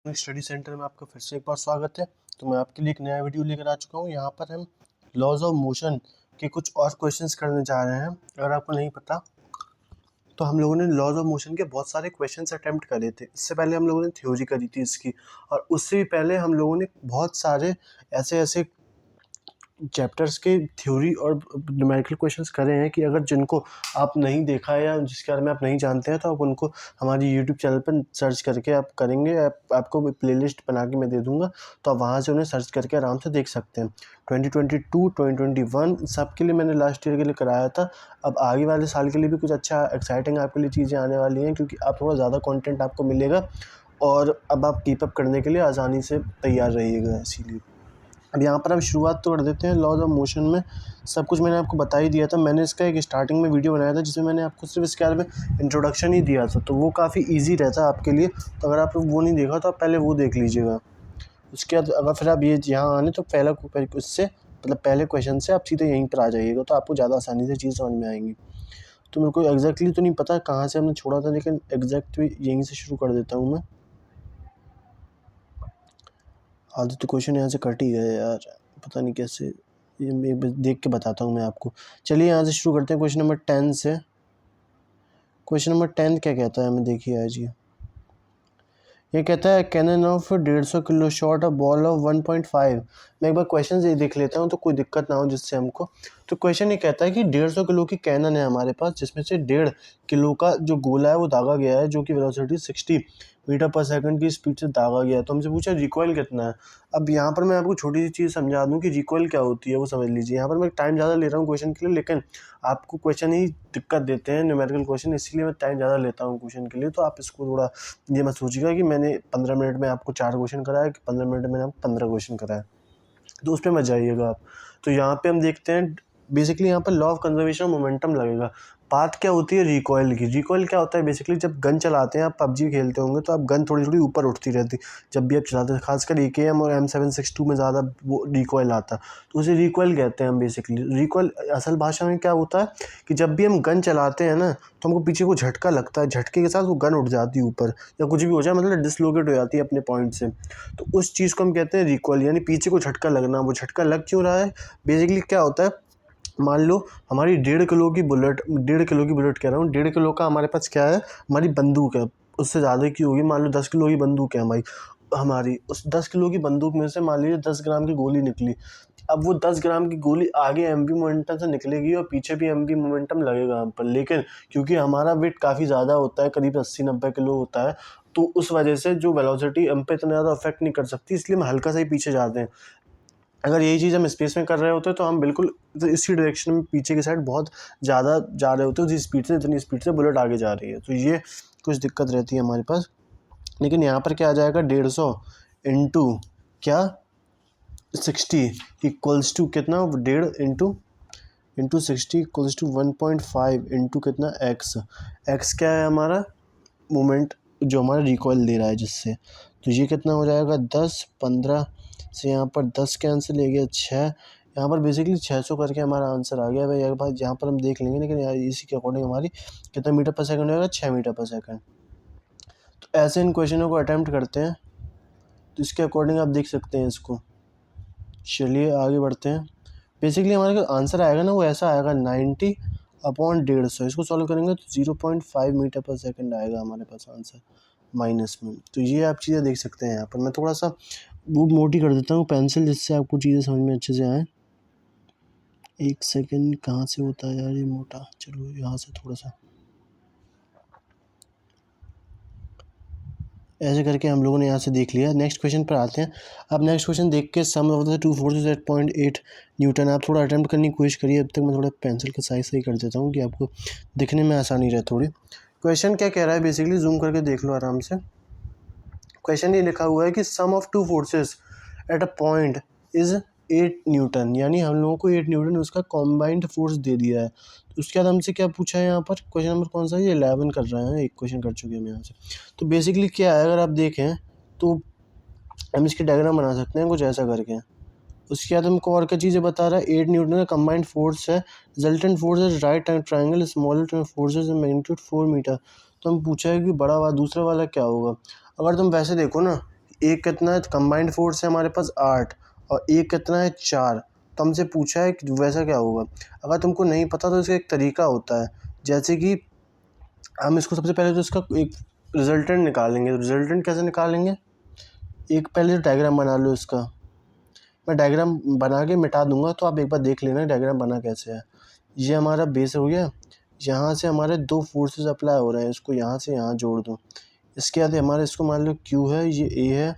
Study centre में आपका फिर से एक बार स्वागत है। तो मैं आपके लिए एक नया वीडियो लेकर आ चुका हूँ। यहाँ पर हम लॉज ऑफ मोशन के कुछ और क्वेश्चंस करने जा रहे हैं। अगर आपको नहीं पता तो हम लोगों ने लॉज ऑफ मोशन के बहुत सारे क्वेश्चंस अटेम्प्ट करे थे। इससे पहले हम लोगों ने थ्योरी करी थी इसकी, और उससे भी पहले हम लोगों ने बहुत सारे ऐसे चैप्टर्स के थ्योरी और न्यूमेरिकल क्वेश्चंस करे हैं कि अगर जिनको आप नहीं देखा है या जिसके बारे में आप नहीं जानते हैं तो आप उनको हमारी यूट्यूब चैनल पर सर्च करके आप करेंगे। आपको प्लेलिस्ट बना के मैं दे दूंगा, तो आप वहाँ से उन्हें सर्च करके आराम से देख सकते हैं। 2022 2021 सब के लिए मैंने लास्ट ईयर के लिए कराया था। अब आगे वाले साल के लिए भी कुछ अच्छा एक्साइटिंग आपके लिए चीज़ें आने वाली हैं, क्योंकि आप थोड़ा ज़्यादा कॉन्टेंट आपको मिलेगा और अब आप कीप अप करने के लिए आसानी से तैयार रहिएगा। इसीलिए अब यहाँ पर हम शुरुआत तो कर देते हैं। लॉज ऑफ मोशन में सब कुछ मैंने आपको बता ही दिया था। मैंने इसका एक स्टार्टिंग में वीडियो बनाया था जिसमें मैंने आपको सिर्फ इसके बारे में इंट्रोडक्शन ही दिया था, तो वो काफ़ी इजी रहता है आपके लिए। तो अगर आप वो नहीं देखा तो आप पहले वो देख लीजिएगा। उसके बाद अगर फिर आप ये यहाँ आने तो उससे मतलब पहले क्वेश्चन से आप सीधे यहीं पर आ जाइएगा, तो आपको ज़्यादा आसानी से चीज़ समझ में आएंगी। तो मेरे को एग्जैक्टली तो नहीं पता कहाँ से हमने छोड़ा था, लेकिन एग्जैक्ट यहीं से शुरू कर देता हूँ मैं। आधे तो क्वेश्चन यहाँ से कट ही गए यार, पता नहीं कैसे। ये मैं देख के बताता हूँ मैं आपको। चलिए यहाँ से शुरू करते हैं क्वेश्चन नंबर 10 से। क्वेश्चन नंबर 10 क्या कहता है हमें देखिए आज ये कहता है canon of 150 kilo shot a ball of 1.5। मैं एक बार क्वेश्चन देख लेता हूँ तो कोई दिक्कत ना हो जिससे हमको। तो क्वेश्चन ये कहता है कि 150 किलो की कैनन है हमारे पास, जिसमें से 1.5 किलो का जो गोला है वो दागा गया है, जो कि वेलोसिटी 60 मीटर पर सेकंड की स्पीड से दागा गया है। तो हमसे पूछा रिकॉइल कितना है। अब यहाँ पर मैं आपको छोटी सी चीज़ समझा दूँ कि रिकॉइल क्या होती है, वो समझ लीजिए। यहाँ पर मैं टाइम ज़्यादा ले रहा हूँ क्वेश्चन के लिए, लेकिन आपको क्वेश्चन ही दिक्कत देते हैं न्यूमेरिकल क्वेश्चन, इसीलिए मैं टाइम ज़्यादा लेता हूँ क्वेश्चन के लिए। तो आप इसको थोड़ा ये मत सोचिएगा कि मैंने 15 मिनट में आपको 4 क्वेश्चन कराया, कि 15 मिनट में मैंने आपको 15 क्वेश्चन कराया, तो उस पर मत जाइएगा आप। तो यहाँ पे हम देखते हैं बेसिकली यहाँ पर law of conservation of momentum लगेगा। बात क्या होती है रिकॉइल की। रिकॉइल क्या होता है बेसिकली, जब गन चलाते हैं, आप पबजी खेलते होंगे तो आप गन थोड़ी थोड़ी ऊपर उठती रहती जब भी आप चलाते हैं, खासकर AKM और M762 में ज़्यादा वो रिकॉइल आता, तो उसे रिकॉइल कहते हैं हम बेसिकली। रिकॉइल असल भाषा में क्या होता है कि जब भी हम गन चलाते हैं ना, तो हमको पीछे को झटका लगता है, झटके के साथ वो गन उठ जाती है ऊपर, या कुछ भी हो जाए, मतलब डिसलोकेट हो जाती है अपने पॉइंट से। तो उस चीज़ को हम कहते हैं रिकॉइल, यानी पीछे को झटका लगना। वो झटका लग क्यों रहा है, बेसिकली क्या होता है, मान लो हमारी 1.5 किलो की बुलेट, 1.5 किलो की बुलेट कह रहा हूँ, 1.5 किलो का हमारे पास क्या है, हमारी बंदूक है। उससे ज़्यादा की होगी, मान लो 10 किलो की बंदूक है हमारी उस 10 किलो की बंदूक में से मान लीजिए 10 ग्राम की गोली निकली। अब वो 10 ग्राम की गोली आगे एमवी मोमेंटम से निकलेगी और पीछे भी एमवी मोमेंटम लगेगा हम पर, लेकिन क्योंकि हमारा वेट काफ़ी ज़्यादा होता है, करीब 80-90 किलो होता है, तो उस वजह से जो वेलोसिटी हम पे इतना ज़्यादा अफेक्ट नहीं कर सकती, इसलिए हम हल्का सा ही पीछे जाते हैं। अगर यही चीज़ हम स्पेस में कर रहे होते तो हम बिल्कुल इसी डायरेक्शन में पीछे की साइड बहुत ज़्यादा जा रहे होते, जिस स्पीड से इतनी स्पीड से बुलेट आगे जा रही है। तो ये कुछ दिक्कत रहती है हमारे पास। लेकिन यहाँ पर क्या आ जाएगा, 150 इंटू क्या 60 इक्वल्स टू कितना, 1.5 इंटू 60 इक्वल्स टू 1.5 इंटू कितना एक्स क्या है हमारा मोमेंट जो हमारा रिकॉइल दे रहा है जिससे। तो ये कितना हो जाएगा 10 15 से यहाँ पर 10 कैंसिल ले गया 6, यहाँ पर बेसिकली 600 करके हमारा आंसर आ गया भाई। एक बार यहाँ पर हम देख लेंगे, लेकिन यार इसी के अकॉर्डिंग हमारी कितना मीटर पर सेकंड होगा, 6 मीटर पर सेकंड। तो ऐसे इन क्वेश्चनों को अटैम्प्ट करते हैं, तो इसके अकॉर्डिंग आप देख सकते हैं इसको। चलिए आगे बढ़ते हैं। बेसिकली हमारे जो आंसर आएगा ना वो ऐसा आएगा 90 अपॉन 150। इसको सॉल्व करेंगे तो 0.5 मीटर पर सेकंड आएगा हमारे पास आंसर माइनस में। तो ये आप चीज़ें देख सकते हैं। यहाँ पर मैं थोड़ा सा वो मोटी कर देता हूँ पेंसिल, जिससे आपको चीज़ें समझ में अच्छे से आए। एक सेकंड, कहाँ से होता है यार ये मोटा, चलो यहाँ से थोड़ा सा ऐसे करके हम लोगों ने यहाँ से देख लिया। नेक्स्ट क्वेश्चन पर आते हैं। अब नेक्स्ट क्वेश्चन देख के sum of the two forces at 0.8 newton. आप थोड़ा अटैम्प्ट करने की कोशिश करिए। अब तक मैं थोड़ा पेंसिल का साइज सही कर देता हूँ कि आपको दिखने में आसानी रहे थोड़ी। क्वेश्चन क्या कह रहा है बेसिकली, जूम करके देख लो आराम से। क्वेश्चन ये लिखा हुआ है कि sum of two forces at a point is 8 newton, यानी हम लोगों को 8 न्यूटन उसका कॉम्बाइंड फोर्स दे दिया है। तो उसके बाद हमसे क्या पूछा है यहाँ पर, क्वेश्चन नंबर कौन सा है, ये 11 कर रहे हैं, एक क्वेश्चन कर चुके हैं हम यहाँ से। तो बेसिकली क्या है, अगर आप देखें तो हम इसकी डायग्राम बना सकते हैं कुछ ऐसा करके। उसके बाद हमको और क्या चीज़ें बता रहा है, 8 न्यूटन का कंबाइंड फोर्स है, रिजल्टेंट फोर्स है right triangle smaller forces magnitude 4 metre. तो हम पूछा है कि बड़ा वाला दूसरा वाला क्या होगा। अगर तुम वैसे देखो ना, एक कितना है कंबाइंड फोर्स है हमारे पास 8 और एक कितना है 4। तो हमसे पूछा है कि वैसा क्या होगा। अगर तुमको नहीं पता तो इसका एक तरीका होता है, जैसे कि हम इसको सबसे पहले तो इसका एक रिजल्टेंट निकालेंगे। रिजल्टेंट कैसे निकालेंगे, एक पहले तो डायग्राम बना लो इसका। मैं डायग्राम बना के मिटा दूंगा तो आप एक बार देख लेना डायग्राम बना कैसे है। ये हमारा बेस हो गया, यहाँ से हमारे दो फोर्सेस अप्लाई हो रहे हैं, इसको यहाँ से यहाँ जोड़ दो। इसके बाद हमारे इसको मान लो Q है, ये A है,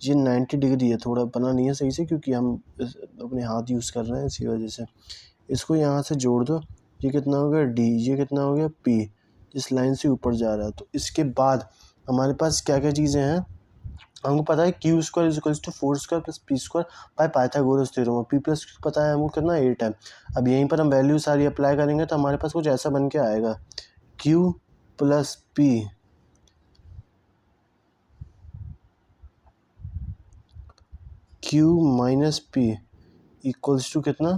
ये 90 डिग्री है, थोड़ा बना नहीं है सही से क्योंकि हम अपने हाथ यूज़ कर रहे हैं इसी वजह से। इसको यहाँ से जोड़ दो, ये कितना हो गया D, ये कितना हो गया P, इस लाइन से ऊपर जा रहा है। तो इसके बाद हमारे पास क्या क्या चीज़ें हैं, हमको पता है Q square is equals to 4 square plus P square by Pythagoras theorem. P plus पता है हमको कितना 8 है। अब यहीं पर हम वैल्यू सारी अप्लाई करेंगे तो हमारे पास कुछ ऐसा बन के आएगा, Q plus P Q minus P equals to कितना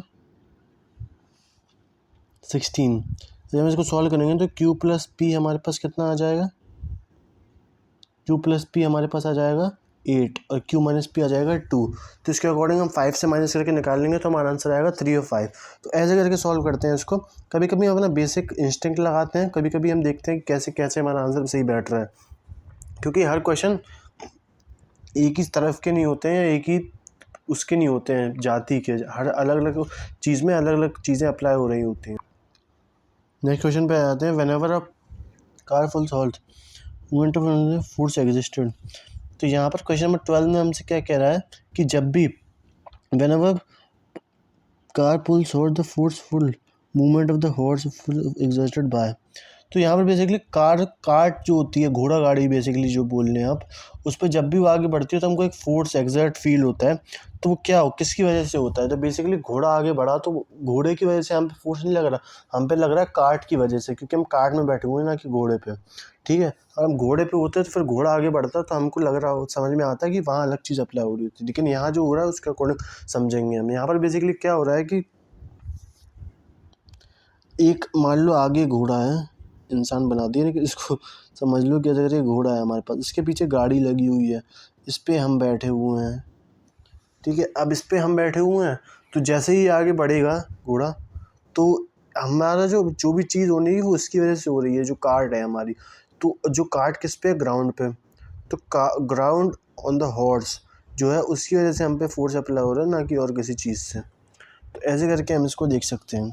16। जब हम इसको सॉल्व करेंगे तो Q प्लस P हमारे पास कितना आ जाएगा, Q प्लस P हमारे पास आ जाएगा 8 और Q माइनस P आ जाएगा 2। तो इसके अकॉर्डिंग हम 5 से माइनस करके निकाल लेंगे तो हमारा आंसर आएगा 3 और 5। तो ऐसे करके सॉल्व करते हैं इसको। कभी कभी हम अपना बेसिक इंस्टिंक्ट लगाते हैं, कभी कभी हम देखते हैं कि कैसे कैसे हमारा आंसर सही बैठ रहा है, क्योंकि हर क्वेश्चन एक ही तरफ के नहीं होते हैं, एक ही उसके नहीं होते हैं जाति के, हर अलग अलग चीज़ में अलग अलग चीज़ें अप्लाई हो रही होती हैं। नेक्स्ट क्वेश्चन पे आ जाते हैं। Whenever a car full salt movement of force existed. तो यहाँ पर क्वेश्चन नंबर 12 में हमसे क्या कह रहा है कि जब भी व्हेनेवर कार पुल्स और the forceful movement of the horse exerted by. तो यहाँ पर बेसिकली कार्ट जो होती है, घोड़ा गाड़ी बेसिकली जो बोल रहे हैं आप, उस पर जब भी वो आगे बढ़ती है तो हमको एक फोर्स एग्जर्ट फील होता है। तो वो क्या हो, किसकी वजह से होता है, तो बेसिकली घोड़ा आगे बढ़ा तो घोड़े की वजह से हम पे फोर्स नहीं लग रहा, हम पे लग रहा है कार्ट की वजह से, क्योंकि हम कार्ट में बैठे हुए हैं ना कि घोड़े पे। ठीक है, अगर हम घोड़े पे होते तो फिर घोड़ा आगे बढ़ता तो हमको लग रहा हो, समझ में आता है कि वहाँ अलग चीज़ अप्लाई हो रही होती, लेकिन यहाँ जो हो रहा है उसके अकॉर्डिंग समझेंगे हम। यहाँ पर बेसिकली क्या हो रहा है कि एक मान लो आगे घोड़ा है, इंसान बना दिया, लेकिन इसको समझ लो कि अगर ये घोड़ा है हमारे पास, इसके पीछे गाड़ी लगी हुई है, इस पर हम बैठे हुए हैं। ठीक है, अब इस पर हम बैठे हुए हैं तो जैसे ही आगे बढ़ेगा घोड़ा तो हमारा जो भी चीज़ होनी है वो उसकी वजह से हो रही है, जो कार्ट है हमारी। तो जो कार्ट किस पे, ग्राउंड पे, तो ग्राउंड ऑन द हॉर्स जो है उसकी वजह से हम पे फोर्स अप्लाई हो रहा है, ना कि और किसी चीज़ से। तो ऐसे करके हम इसको देख सकते हैं।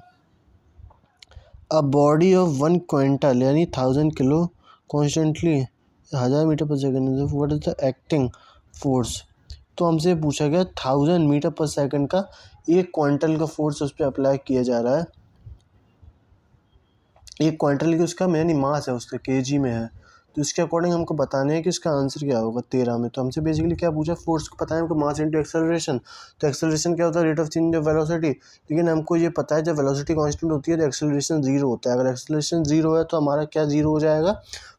अ बॉडी ऑफ 1 क्विंटल यानी 1000 किलो कॉन्स्टेंटली 1000 मीटर पर second, what is the acting force. तो हमसे पूछा गया 1000 मीटर पर सेकंड का 1 क्विंटल का फोर्स उस पर अप्लाई किया जा रहा है। 1 क्विंटल की उसका यानी मास है, उसका केजी में है। तो इसके अकॉर्डिंग हमको बताने है कि इसका आंसर क्या होगा 13 में। तो हमसे बेसिकली क्या पूछा, फोर्स को पता है हमको, मास इंटू एक्सेलरेशन। तो एक्सेलरेशन क्या होता है, rate of change of velocity. लेकिन हमको ये पता है जब वेलोसिटी कांस्टेंट होती है तो एक्सेलरेशन जीरो होता है। अगर एक्सेलरेशन जीरो है तो हमारा क्या जीरो हो जाएगा,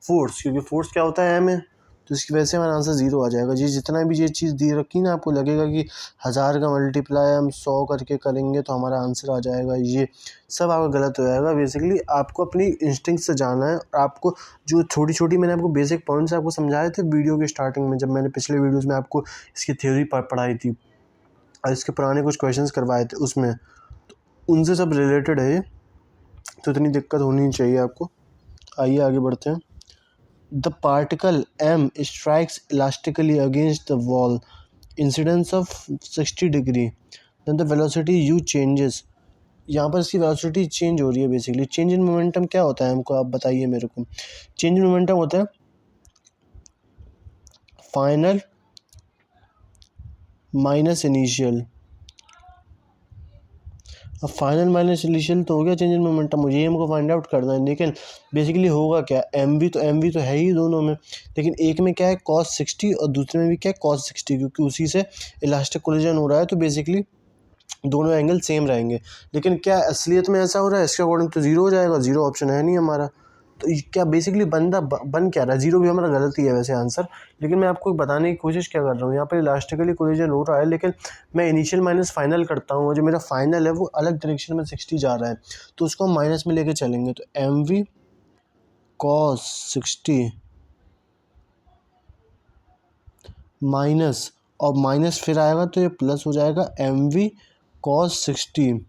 फोर्स, क्योंकि फोर्स क्या होता है में, तो इसकी वजह से हमारा आंसर जीरो आ जाएगा। जी जितना भी ये चीज़ दी रखी ना, आपको लगेगा कि 1000 का मल्टीप्लाई हम 100 करके करेंगे तो हमारा आंसर आ जाएगा, ये सब आपका गलत हो जाएगा। बेसिकली आपको अपनी इंस्टिंक्ट से जाना है। आपको जो छोटी छोटी मैंने आपको बेसिक पॉइंट्स आपको समझाए थे वीडियो के स्टार्टिंग में, जब मैंने पिछले वीडियोज़ में आपको इसकी थ्योरी पढ़ाई थी और इसके पुराने कुछ क्वेश्चंस करवाए थे उसमें, तो उनसे सब रिलेटेड है ये, तो इतनी दिक्कत होनी नहीं चाहिए आपको। आइए आगे बढ़ते हैं। The particle m strikes elastically against the wall, incidence of 60 degree, then the velocity u changes। यहाँ पर इसकी वेलोसिटी चेंज हो रही है। बेसिकली चेंज इन मोमेंटम क्या होता है हमको आप बताइए मेरे को। चेंज इन मोमेंटम होता है फाइनल माइनस इनिशियल। अब फाइनल माइनस इनिशियल तो हो गया चेंज इन मोमेंटम, मुझे ये हमको फाइंड आउट करना है। लेकिन बेसिकली होगा क्या, एम वी तो है ही दोनों में, लेकिन एक में क्या है cos 60 और दूसरे में भी क्या है cos 60, क्योंकि उसी से इलास्टिक कोलिजन हो रहा है। तो बेसिकली दोनों एंगल सेम रहेंगे। लेकिन क्या असलियत में ऐसा हो रहा है, इसके अकॉर्डिंग तो जीरो हो जाएगा, जीरो ऑप्शन है नहीं हमारा। तो क्या बेसिकली बन क्या रहा है, जीरो भी हमारा गलत ही है वैसे आंसर। लेकिन मैं आपको बताने की कोशिश क्या कर रहा हूँ, यहाँ पर इलास्टिकली कोलिजन हो रहा है, लेकिन मैं इनिशियल माइनस फाइनल करता हूँ, जो मेरा फाइनल है वो अलग डायरेक्शन में 60 जा रहा है, तो उसको हम माइनस में लेके चलेंगे। तो एम वी cos 60 माइनस, और माइनस फिर आएगा तो ये प्लस हो जाएगा mv cos 60।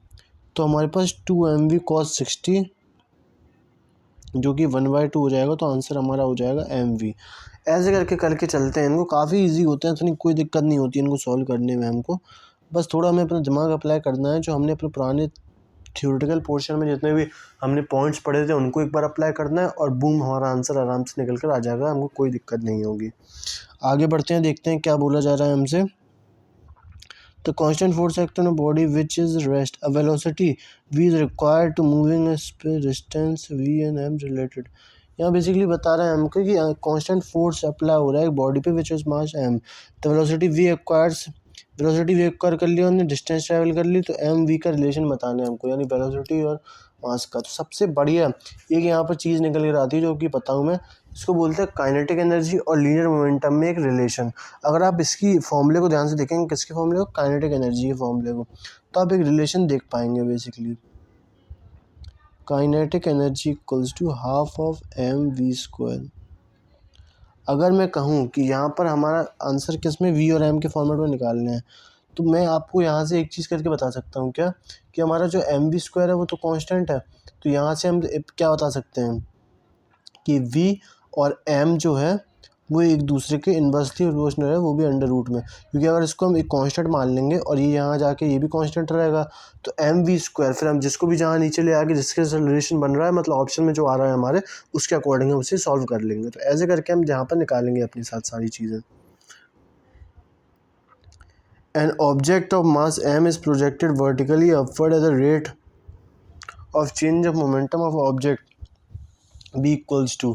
तो हमारे पास 2mv cos 60 जो कि 1/2 हो जाएगा, तो आंसर हमारा हो जाएगा mv। ऐसे करके करके चलते हैं, इनको काफ़ी इजी होते हैं, इतनी कोई दिक्कत नहीं होती इनको सॉल्व करने में हमको। बस थोड़ा हमें अपना दिमाग अप्लाई करना है, जो हमने अपने पुराने थ्योरेटिकल पोर्शन में जितने भी हमने पॉइंट्स पढ़े थे उनको एक बार अप्लाई करना है, और बूम हमारा आंसर आराम से निकल कर आ जाएगा, हमको कोई दिक्कत नहीं होगी। आगे बढ़ते हैं, देखते हैं क्या बोला जा रहा है हमसे। The constant force acting on a body which is rest, a velocity v is required to moving a distance v and m related। यहाँ बेसिकली बता रहा है हमको कि कांस्टेंट फोर्स अप्लाई हो रहा है एक बॉडी पे विच इज मास m, तो वेलोसिटी v एक्वायर कर लिया, हमने डिस्टेंस ट्रैवल कर ली, तो m v का रिलेशन बताना है हमको, यानी वेलोसिटी और मास का। तो सबसे बढ़िया एक यहाँ पर चीज़ निकल कर आती है जो कि बताऊँ मैं, इसको बोलते हैं काइनेटिक एनर्जी और लीनियर मोमेंटम में एक रिलेशन। अगर आप इसकी फॉर्मूले को ध्यान से देखेंगे, किसके फॉर्मूले को, काइनेटिक एनर्जी के फॉर्मूले को, तो आप एक रिलेशन देख पाएंगे। Basically kinetic energy equals to half of mv²। अगर मैं कहूँ कि यहाँ पर हमारा आंसर किस में v और m के फॉर्मेट में निकालने हैं, तो मैं आपको यहाँ से एक चीज़ करके बता सकता हूँ क्या, कि हमारा जो mv² है वो तो कांस्टेंट है, तो यहाँ से हम क्या बता सकते हैं कि v और m जो है वो एक दूसरे के इन्वर्सली प्रोपोर्शनल है, वो भी अंडर रूट में, क्योंकि अगर इसको हम एक कांस्टेंट मान लेंगे और ये यहाँ जाके ये भी कांस्टेंट रहेगा, तो mv², फिर हम जिसको भी जहाँ नीचे ले आके जिसके साथ रिलेशन बन रहा है, मतलब ऑप्शन में जो आ रहा है हमारे, उसके अकॉर्डिंग हम उसे सॉल्व कर लेंगे। तो ऐसे करके हम जहाँ पर निकालेंगे अपने साथ सारी चीज़ें। An object of mass m is projected vertically upward at the rate of change of momentum of object b equals to।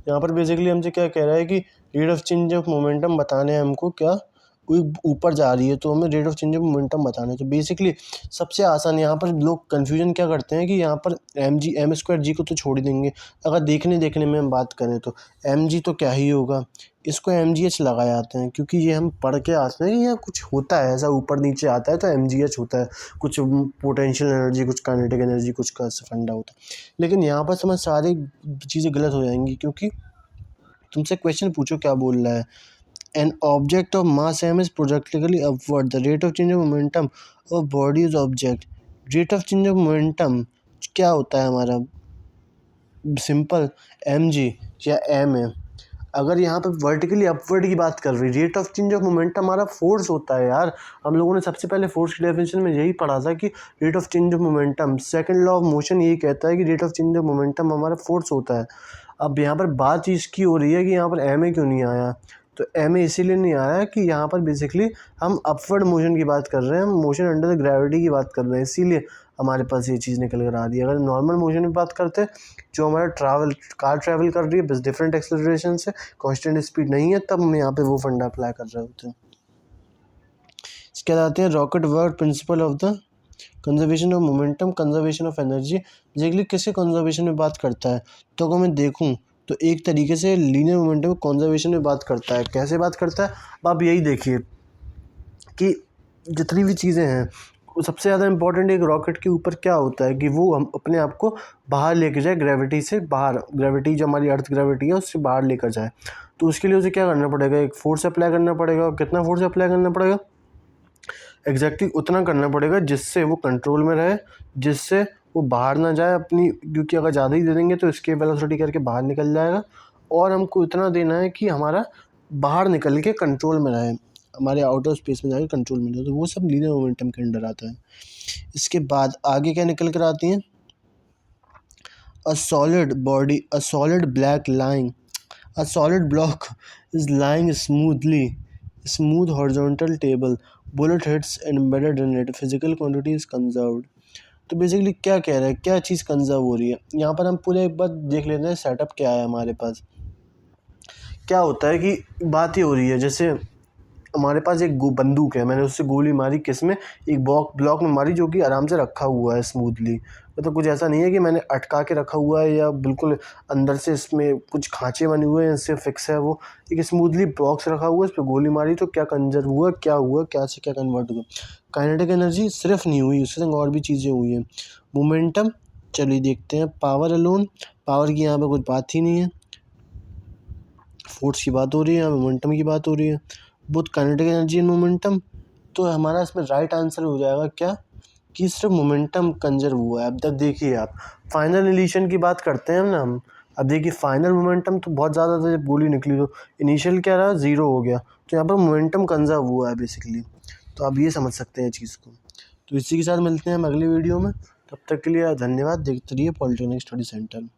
यहाँ पर बेसिकली हमसे क्या कह रहा है कि rate of change of momentum बताने हैं हमको, क्या कोई ऊपर जा रही है तो हमें rate of change of momentum बताना है। तो बेसिकली सबसे आसान, यहाँ पर लोग कन्फ्यूजन क्या करते हैं कि यहाँ पर m² को तो छोड़ ही देंगे, अगर देखने में हम बात करें तो mg तो क्या ही होगा, इसको mgh लगा जाते हैं, क्योंकि ये हम पढ़ के आते हैं कि यहाँ कुछ होता है ऐसा ऊपर नीचे आता है तो mgh होता है, कुछ पोटेंशियल एनर्जी, कुछ काइनेटिक एनर्जी, कुछ का फंडा होता है। लेकिन यहाँ पर समझ सारी चीज़ें गलत हो जाएंगी, क्योंकि तुमसे क्वेश्चन पूछो क्या बोल रहा है, an object of mass m is projectically upward, the rate of change of momentum of body is object. Rate of change of momentum क्या होता है हमारा, सिंपल mg या m है। अगर यहाँ पर वर्टिकली अपवर्ड की बात कर रही, rate of change of momentum हमारा फोर्स होता है यार, हम लोगों ने सबसे पहले फोर्स की डेफिनेशन में यही पढ़ा था कि rate of change of momentum, second law of motion यही कहता है कि rate of change of momentum हमारा फोर्स होता है। अब यहाँ पर बात इसकी हो रही है कि यहाँ पर एम ए क्यों नहीं आया, तो एम ए इसीलिए नहीं आया कि यहाँ पर बेसिकली हम अपवर्ड मोशन की बात कर रहे हैं, हम मोशन अंडर द ग्रेविटी की बात कर रहे हैं, इसीलिए हमारे पास ये चीज़ निकल कर आ रही है। अगर नॉर्मल मोशन की बात करते हैं, जो हमारा कार ट्रैवल कर रही है बस डिफरेंट एक्सेलरेशन से, कांस्टेंट स्पीड नहीं है, तब हम यहाँ पे वो फंडा अप्लाई कर रहे होते हैं। इसके बाद आते हैं rocket work principle of the conservation of momentum, conservation of energy. Basically किसके कंजर्वेशन में बात करता है, तो अगर मैं देखूँ तो एक तरीके से लीनियर मोमेंटम कंजर्वेशन में बात करता है। कैसे बात करता है, आप यही देखिए कि जितनी भी चीज़ें हैं, सबसे ज़्यादा इंपॉर्टेंट एक रॉकेट के ऊपर क्या होता है कि वो हम अपने आप को बाहर लेके जाए, ग्रेविटी से बाहर, ग्रेविटी जो हमारी अर्थ ग्रेविटी है उससे बाहर लेकर जाए। तो उसके लिए उसे क्या करना पड़ेगा, एक फोर्स अप्लाई करना पड़ेगा। और कितना फोर्स अप्लाई करना पड़ेगा, एग्जैक्टली उतना करना पड़ेगा जिससे वो कंट्रोल में रहे, जिससे वो बाहर ना जाए अपनी, क्योंकि अगर ज़्यादा ही दे देंगे तो इसके वेलोसिटी करके बाहर निकल जाएगा। और हमको इतना देना है कि हमारा बाहर निकल के कंट्रोल में रहे, हमारे आउटर स्पेस में जाकर कंट्रोल में रहे। तो वो सब लीनियर मोमेंटम के अंडर आता है। इसके बाद आगे क्या निकल कर आती हैं, a solid body, a solid black line, a solid block is lying smooth horizontal table, bullet hits embedded in it, physical quantity is conserved. तो बेसिकली क्या कह रहा है, क्या चीज़ कंजर्व हो रही है यहाँ पर, हम पूरे एक बार देख लेते हैं सेटअप क्या है हमारे पास। क्या होता है कि बात ये हो रही है, जैसे हमारे पास एक बंदूक है, मैंने उससे गोली मारी, किस में, एक ब्लॉक में मारी, जो कि आराम से रखा हुआ है स्मूथली, मतलब कुछ ऐसा नहीं है कि मैंने अटका के रखा हुआ है या बिल्कुल अंदर से इसमें कुछ खांचे बने हुए हैं इससे फिक्स है। वो एक स्मूथली बॉक्स रखा हुआ है, इस पर गोली मारी तो क्या कंजर्व हुआ, क्या हुआ, क्या से क्या कन्वर्ट हुआ। काइनेटिक एनर्जी सिर्फ नहीं हुई, उसके संग और भी चीज़ें हुई हैं। मोमेंटम, चलिए देखते हैं। पावर अलोन, पावर की यहाँ पर कुछ बात ही नहीं है, फोर्स की बात हो रही है, यहाँ मोमेंटम की बात हो रही है। Both kinetic energy and momentum, तो हमारा इसमें राइट आंसर हो जाएगा क्या कि सिर्फ मोमेंटम कंजर्व हुआ है। अब तक देखिए आप फाइनल इनिशियल की बात करते हैं ना हम, अब देखिए फाइनल मोमेंटम तो बहुत ज़्यादा था जब गोली निकली, तो इनिशियल क्या रहा, ज़ीरो हो गया, तो यहाँ पर मोमेंटम कंजर्व हुआ है बेसिकली। तो आप ये समझ सकते हैं चीज़ को। तो इसी के साथ मिलते हैं हम अगली वीडियो में, तब तक के लिए धन्यवाद। देखते रहिए पॉलिटेक्निक स्टडी सेंटर।